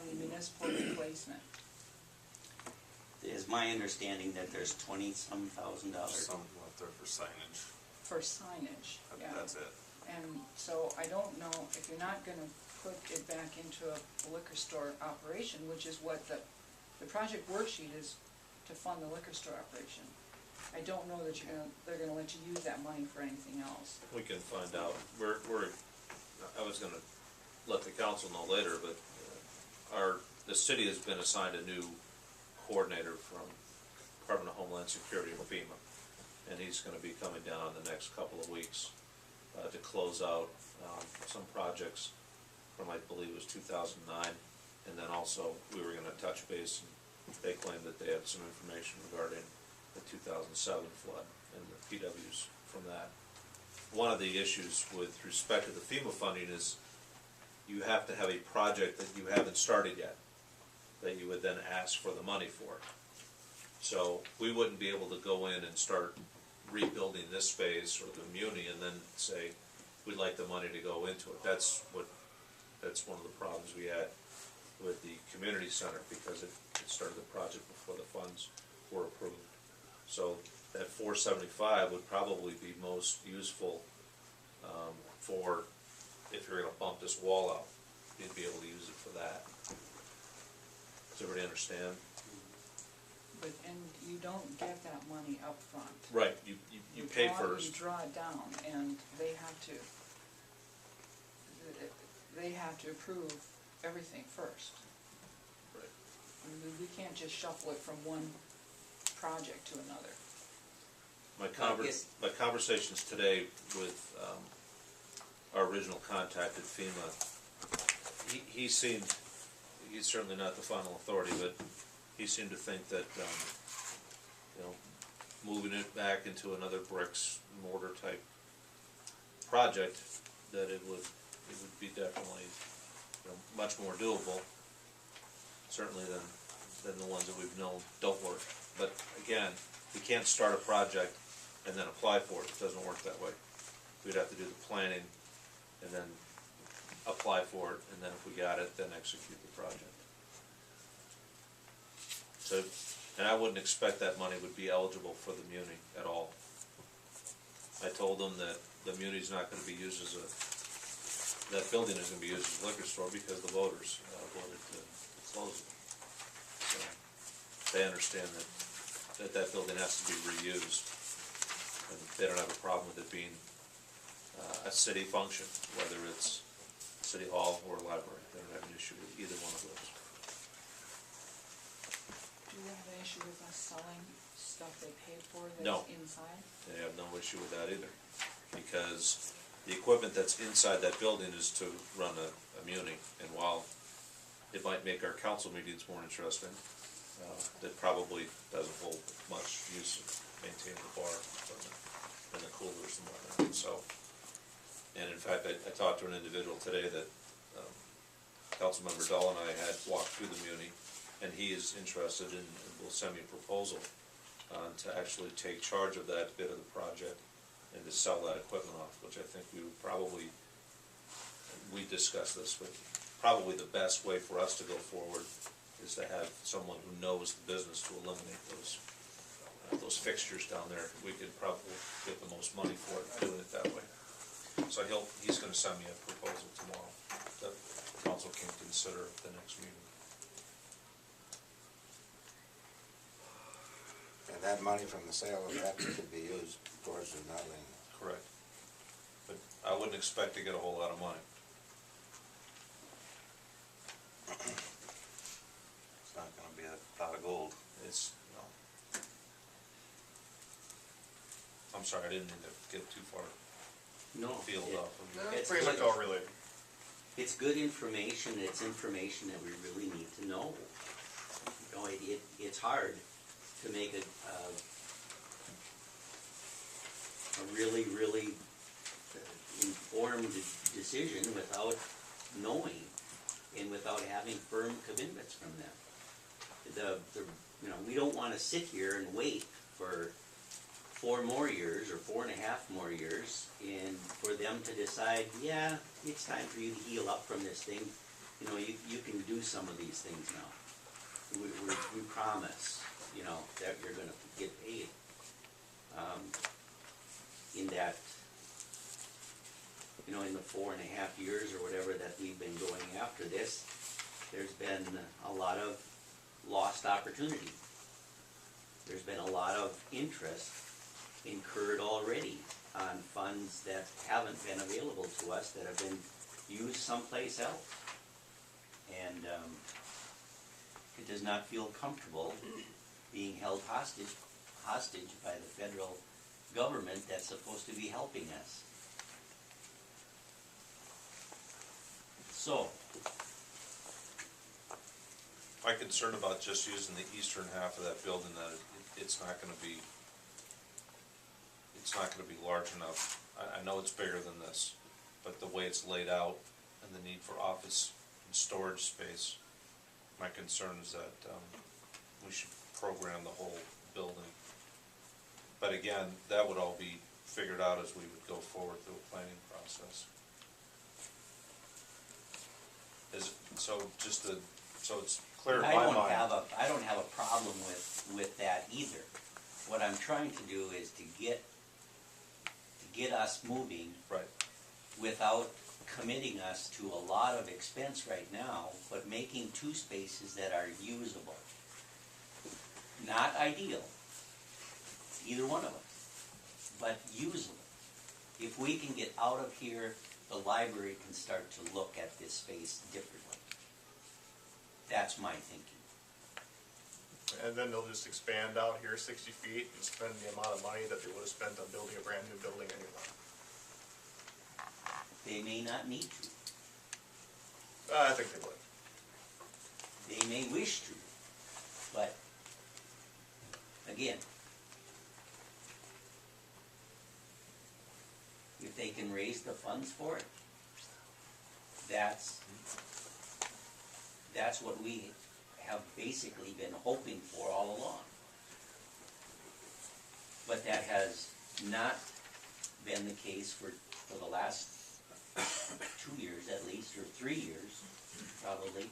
the municipal replacement. Is my understanding that there's $20-some thousand. Something left there for signage. For signage, yeah. That's it. And so I don't know if you're not gonna put it back into a liquor store operation, which is what the project worksheet is to fund the liquor store operation. I don't know that they're gonna let you use that money for anything else. We can find out. I was gonna let the council know later, but the city has been assigned a new coordinator from Department of Homeland Security and FEMA, and he's gonna be coming down in the next couple of weeks to close out some projects from, I believe it was 2009, and then also we were gonna touch base, and they claimed that they had some information regarding the 2007 flood and the PWs from that. One of the issues with respect to the FEMA funding is you have to have a project that you haven't started yet, that you would then ask for the money for. So we wouldn't be able to go in and start rebuilding this space or the muni and then say, we'd like the money to go into it. That's one of the problems we had with the community center, because it started the project before the funds were approved. So that 475 would probably be most useful for if you're going to bump this wall out. You'd be able to use it for that. Does everybody understand? And you don't get that money up front. Right, you pay first. You draw it down, and they have to approve everything first. Right. I mean, we can't just shuffle it from one project to another. My conversations today with our original contact at FEMA, he's certainly not the final authority, but he seemed to think that moving it back into another bricks and mortar type project, that it would be definitely much more doable, certainly than the ones that we've known don't work. But again, we can't start a project and then apply for it. It doesn't work that way. We'd have to do the planning and then apply for it, and then if we got it, then execute the project. So, and I wouldn't expect that money would be eligible for the muni at all. I told them that the muni's not going to be used as that building is going to be used as a liquor store because the voters voted to close it. So they understand that building has to be reused, and they don't have a problem with it being a city function, whether it's City Hall or library. They don't have an issue with either one of those. Do you have an issue with us selling stuff they paid for that's No. inside? They have no issue with that either, because the equipment that's inside that building is to run a muni, and while it might make our council meetings more interesting, it probably doesn't hold much use of maintaining the bar equipment and the coolers and whatnot. So, and in fact, I talked to an individual today that Councilmember Dull and I had walked through the muni, and he is interested in, and will send me a proposal to actually take charge of that bit of the project and to sell that equipment off, which I think we discussed this, but probably the best way for us to go forward is to have someone who knows the business to eliminate those fixtures down there. We could probably get the most money for it doing it that way. So he's going to send me a proposal tomorrow that the council can consider at the next meeting. And that money from the sale of that could be used towards the building. Correct. But I wouldn't expect to get a whole lot of money. It's not going to be a pot of gold. It's, no. I'm sorry, I didn't mean to get too far field off. It's Pretty much all related. It's good information. It's information that we really need to know. It's hard to make a really, really informed decision without knowing and without having firm commitments from them. We don't want to sit here and wait for 4 more years or 4.5 more years, and for them to decide, yeah, it's time for you to heal up from this thing. You can do do some of these things now. We promise, you know, that you're gonna get paid. In that, you know, in the 4.5 years or whatever that we've been going after this, there's been a lot of lost opportunity. There's been a lot of interest incurred already on funds that haven't been available to us, that have been used someplace else. And it does not feel comfortable being held hostage by the federal government that's supposed to be helping us. So, My concern about just using the eastern half of that building, that it's not gonna be large enough. I know it's bigger than this, but the way it's laid out and the need for office and storage space, my concern is that, we should program the whole building. But again, that would all be figured out as we would go forward through a planning process. So it's clear in my mind. I don't have a problem with that either. What I'm trying to do is to get us moving. Right. Without committing us to a lot of expense right now, but making 2 spaces that are usable. Not ideal, either one of us, but usable. If we can get out of here, the library can start to look at this space differently. That's my thinking. And then they'll just expand out here 60 feet and spend the amount of money that they would have spent on building a brand new building anyway. They may not need to. I think they would. They may wish to, but again, if they can raise the funds for it, that's what we have basically been hoping for all along. But that has not been the case for the last 2 years at least, or 3 years, probably.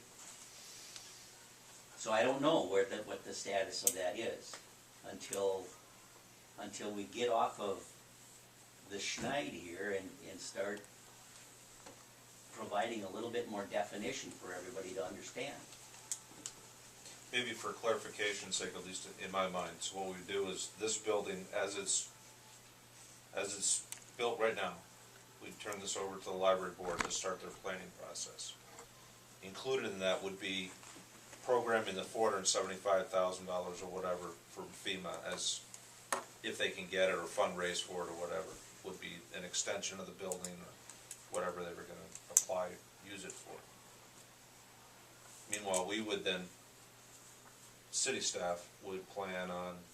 So I don't know what the status of that is until we get off of the schneid here and start providing a little bit more definition for everybody to understand. Maybe for clarification's sake, at least in my mind, so what we do is, this building, as it's built right now, we turn this over to the library board to start their planning process. Included in that would be programming the $475,000 or whatever from FEMA, as if they can get it, or fundraise for it or whatever, would be an extension of the building, or whatever they were gonna use it for. Meanwhile, we would then, city staff would plan on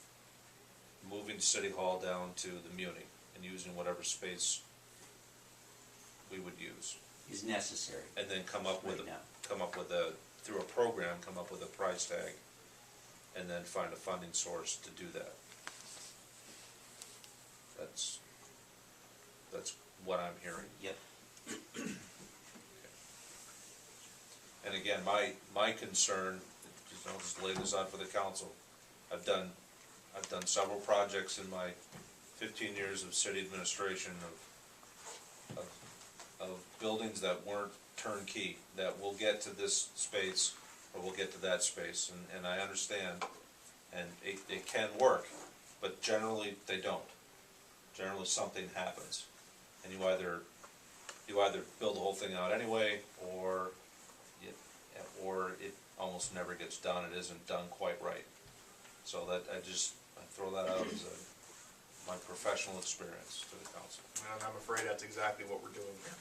moving City Hall down to the Muni and using whatever space we would use. Is necessary. And then come up with Right now. through a program, come up with a price tag, and then find a funding source to do that. That's what I'm hearing. Yep. And again, my concern, I'll just lay this out for the council. I've done several projects in my 15 years of city administration of buildings that weren't turnkey, that will get to this space or we'll get to that space, and I understand, and it can work, but generally they don't. Generally something happens, and you either build the whole thing out anyway, or it almost never gets done. It isn't done quite right. So that I throw that out as my professional experience to the council. And I'm afraid that's exactly what we're doing here.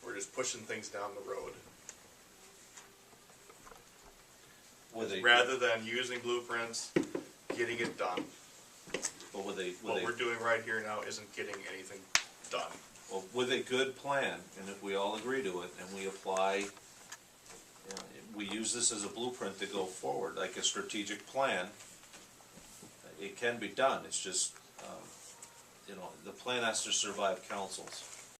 We're just pushing things down the road. Rather than using blueprints, getting it done. But What we're doing right here now isn't getting anything done. Well, with a good plan, and if we all agree to it, and we apply, we use this as a blueprint to go forward, like a strategic plan, it can be done. It's just, the plan has to survive councils.